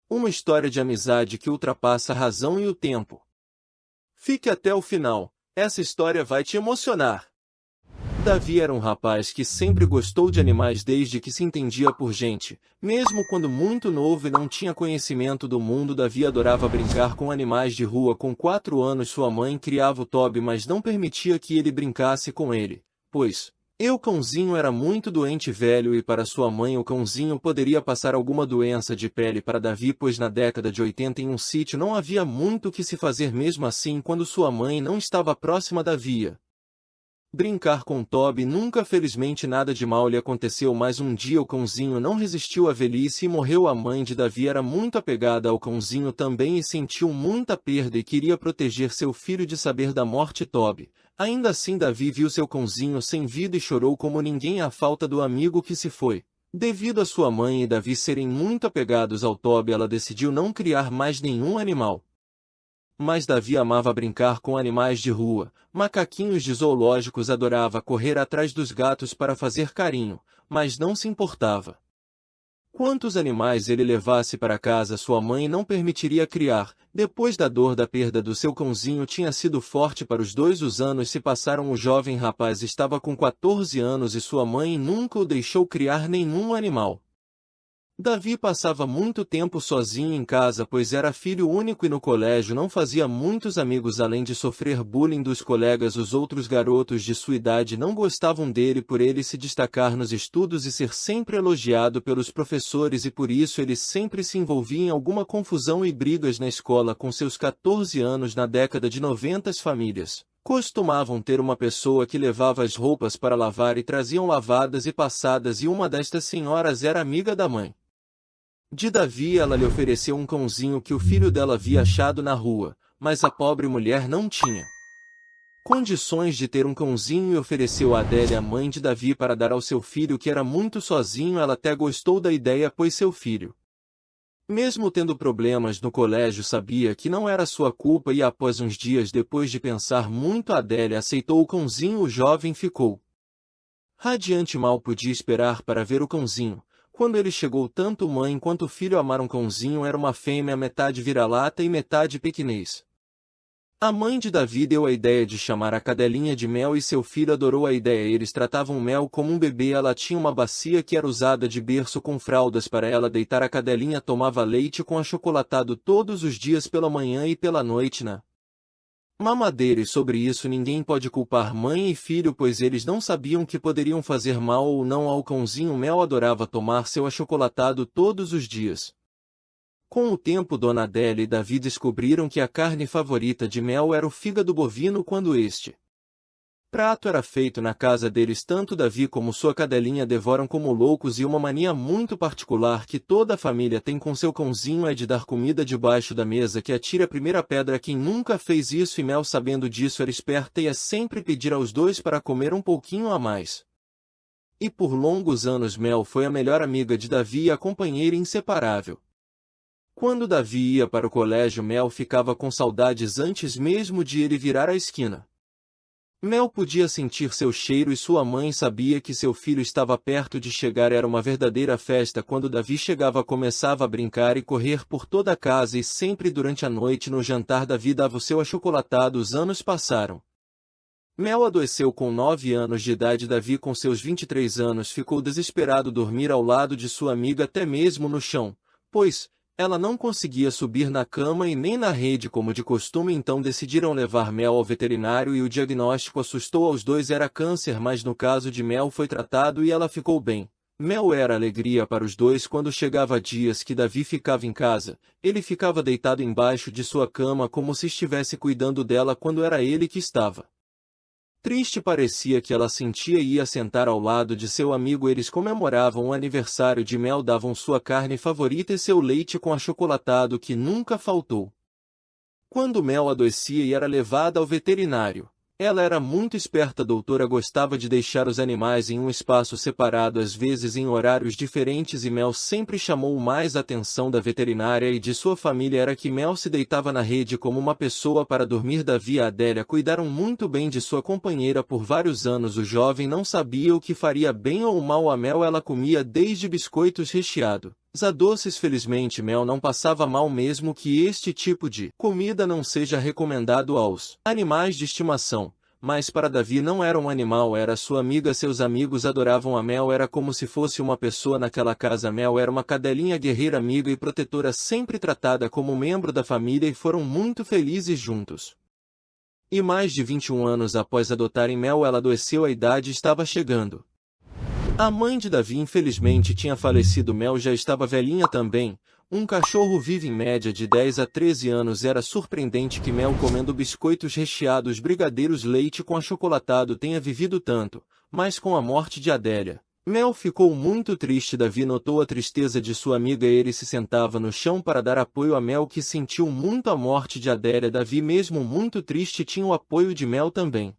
Uma história de amizade que ultrapassa a razão e o tempo. Fique até o final, essa história vai te emocionar. Davi era um rapaz que sempre gostou de animais desde que se entendia por gente. Mesmo quando muito novo e não tinha conhecimento do mundo, Davi adorava brincar com animais de rua. Com 4 anos sua mãe criava o Toby, mas não permitia que ele brincasse com ele, pois o cãozinho era muito doente e velho, e para sua mãe o cãozinho poderia passar alguma doença de pele para Davi, pois na década de 80 em um sítio não havia muito o que se fazer. Mesmo assim, quando sua mãe não estava próxima, Davi brincar com Toby nunca. Felizmente nada de mal lhe aconteceu, mas um dia o cãozinho não resistiu à velhice e morreu. A mãe de Davi era muito apegada ao cãozinho também e sentiu muita perda e queria proteger seu filho de saber da morte de Toby. Ainda assim, Davi viu seu cãozinho sem vida e chorou como ninguém à falta do amigo que se foi. Devido a sua mãe e Davi serem muito apegados ao Toby, ela decidiu não criar mais nenhum animal. Mas Davi amava brincar com animais de rua, macaquinhos de zoológicos, adorava correr atrás dos gatos para fazer carinho, mas não se importava quantos animais ele levasse para casa, sua mãe não permitiria criar. Depois da dor da perda do seu cãozinho tinha sido forte para os dois. Os anos se passaram, o jovem rapaz estava com 14 anos e sua mãe nunca o deixou criar nenhum animal. Davi passava muito tempo sozinho em casa, pois era filho único e no colégio não fazia muitos amigos. Além de sofrer bullying dos colegas, os outros garotos de sua idade não gostavam dele por ele se destacar nos estudos e ser sempre elogiado pelos professores, e por isso ele sempre se envolvia em alguma confusão e brigas na escola. Com seus 14 anos, na década de 90, as famílias costumavam ter uma pessoa que levava as roupas para lavar e traziam lavadas e passadas, e uma destas senhoras era amiga da mãe de Davi. Ela lhe ofereceu um cãozinho que o filho dela havia achado na rua, mas a pobre mulher não tinha condições de ter um cãozinho e ofereceu a Adélia, a mãe de Davi, para dar ao seu filho, que era muito sozinho. Ela até gostou da ideia, pois seu filho, mesmo tendo problemas no colégio, sabia que não era sua culpa, e após uns dias, depois de pensar muito, Adélia aceitou o cãozinho. O jovem ficou radiante, mal podia esperar para ver o cãozinho. Quando ele chegou, tanto mãe quanto filho amaram. Cãozinho era uma fêmea, metade vira-lata e metade pequinês. A mãe de Davi deu a ideia de chamar a cadelinha de Mel e seu filho adorou a ideia. Eles tratavam Mel como um bebê. Ela tinha uma bacia que era usada de berço com fraldas para ela deitar. A cadelinha tomava leite com achocolatado todos os dias, pela manhã e pela noite, na mamadeira, e sobre isso ninguém pode culpar mãe e filho, pois eles não sabiam que poderiam fazer mal ou não ao cãozinho. Mel adorava tomar seu achocolatado todos os dias. Com o tempo, Dona Adélia e Davi descobriram que a carne favorita de Mel era o fígado bovino. Quando este prato era feito na casa deles, tanto Davi como sua cadelinha devoram como loucos, e uma mania muito particular que toda a família tem com seu cãozinho é de dar comida debaixo da mesa. Que atire a primeira pedra quem nunca fez isso, e Mel, sabendo disso, era esperta e ia sempre pedir aos dois para comer um pouquinho a mais. E por longos anos Mel foi a melhor amiga de Davi e a companheira inseparável. Quando Davi ia para o colégio, Mel ficava com saudades antes mesmo de ele virar a esquina. Mel podia sentir seu cheiro e sua mãe sabia que seu filho estava perto de chegar. Era uma verdadeira festa quando Davi chegava. Começava a brincar e correr por toda a casa, e sempre durante a noite no jantar Davi dava o seu achocolatado. Os anos passaram. Mel adoeceu com 9 anos de idade. Davi, com seus 23 anos, ficou desesperado dormir ao lado de sua amiga, até mesmo no chão, pois ela não conseguia subir na cama e nem na rede como de costume. Então decidiram levar Mel ao veterinário e o diagnóstico assustou aos dois. Era câncer, mas no caso de Mel foi tratado e ela ficou bem. Mel era alegria para os dois. Quando chegava dias que Davi ficava em casa, ele ficava deitado embaixo de sua cama como se estivesse cuidando dela. Quando era ele que estava triste, parecia que ela sentia e ia sentar ao lado de seu amigo. Eles comemoravam o aniversário de Mel, davam sua carne favorita e seu leite com achocolatado, que nunca faltou. Quando Mel adoecia e era levada ao veterinário, ela era muito esperta. A doutora gostava de deixar os animais em um espaço separado, às vezes em horários diferentes, e Mel sempre chamou mais a atenção da veterinária e de sua família era que Mel se deitava na rede como uma pessoa para dormir. Davi e Adélia cuidaram muito bem de sua companheira por vários anos. O jovem não sabia o que faria bem ou mal a Mel. Ela comia desde biscoitos recheados Doces. Felizmente Mel não passava mal mesmo que este tipo de comida não seja recomendado aos animais de estimação. Mas para Davi não era um animal, era sua amiga. Seus amigos adoravam a Mel, era como se fosse uma pessoa naquela casa. Mel era uma cadelinha guerreira, amiga e protetora, sempre tratada como membro da família, e foram muito felizes juntos. E mais de 21 anos após adotarem Mel, ela adoeceu, a idade estava chegando. A mãe de Davi infelizmente tinha falecido. Mel já estava velhinha também. Um cachorro vive em média de 10 a 13 anos. Era surpreendente que Mel, comendo biscoitos recheados, brigadeiros, leite com achocolatado, tenha vivido tanto. Mas com a morte de Adélia, Mel ficou muito triste. Davi notou a tristeza de sua amiga. Ele se sentava no chão para dar apoio a Mel, que sentiu muito a morte de Adélia. Davi, mesmo muito triste, tinha o apoio de Mel também.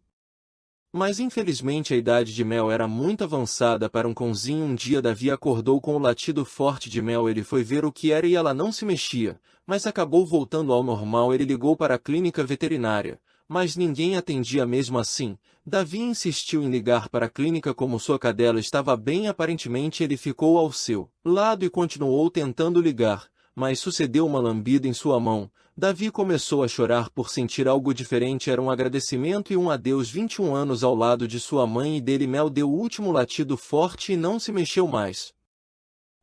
Mas infelizmente a idade de Mel era muito avançada para um cãozinho. Um dia Davi acordou com o latido forte de Mel. Ele foi ver o que era e ela não se mexia, mas acabou voltando ao normal. Ele ligou para a clínica veterinária, mas ninguém atendia mesmo assim. Davi insistiu em ligar para a clínica. Como sua cadela estava bem, aparentemente ele ficou ao seu lado e continuou tentando ligar, mas sucedeu uma lambida em sua mão. Davi começou a chorar por sentir algo diferente. Era um agradecimento e um adeus. 21 anos ao lado de sua mãe e dele. Mel deu o último latido forte e não se mexeu mais.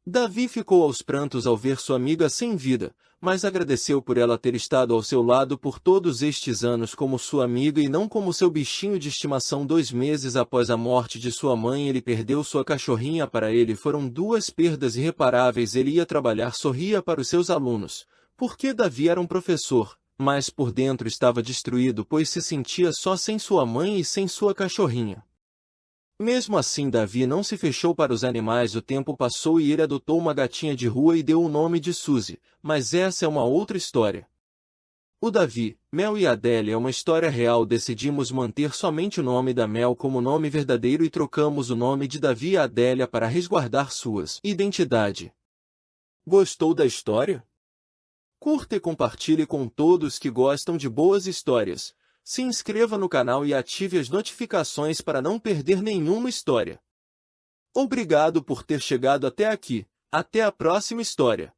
Davi ficou aos prantos ao ver sua amiga sem vida, mas agradeceu por ela ter estado ao seu lado por todos estes anos como sua amiga e não como seu bichinho de estimação. 2 meses após a morte de sua mãe, ele perdeu sua cachorrinha. Para ele foram 2 perdas irreparáveis. Ele ia trabalhar, sorria para os seus alunos, porque Davi era um professor, mas por dentro estava destruído, pois se sentia só sem sua mãe e sem sua cachorrinha. Mesmo assim, Davi não se fechou para os animais. O tempo passou e ele adotou uma gatinha de rua e deu o nome de Suzy, mas essa é uma outra história. O Davi, Mel e Adélia é uma história real. Decidimos manter somente o nome da Mel como nome verdadeiro e trocamos o nome de Davi e Adélia para resguardar suas identidade. Gostou da história? Curta e compartilhe com todos que gostam de boas histórias. Se inscreva no canal e ative as notificações para não perder nenhuma história. Obrigado por ter chegado até aqui. Até a próxima história.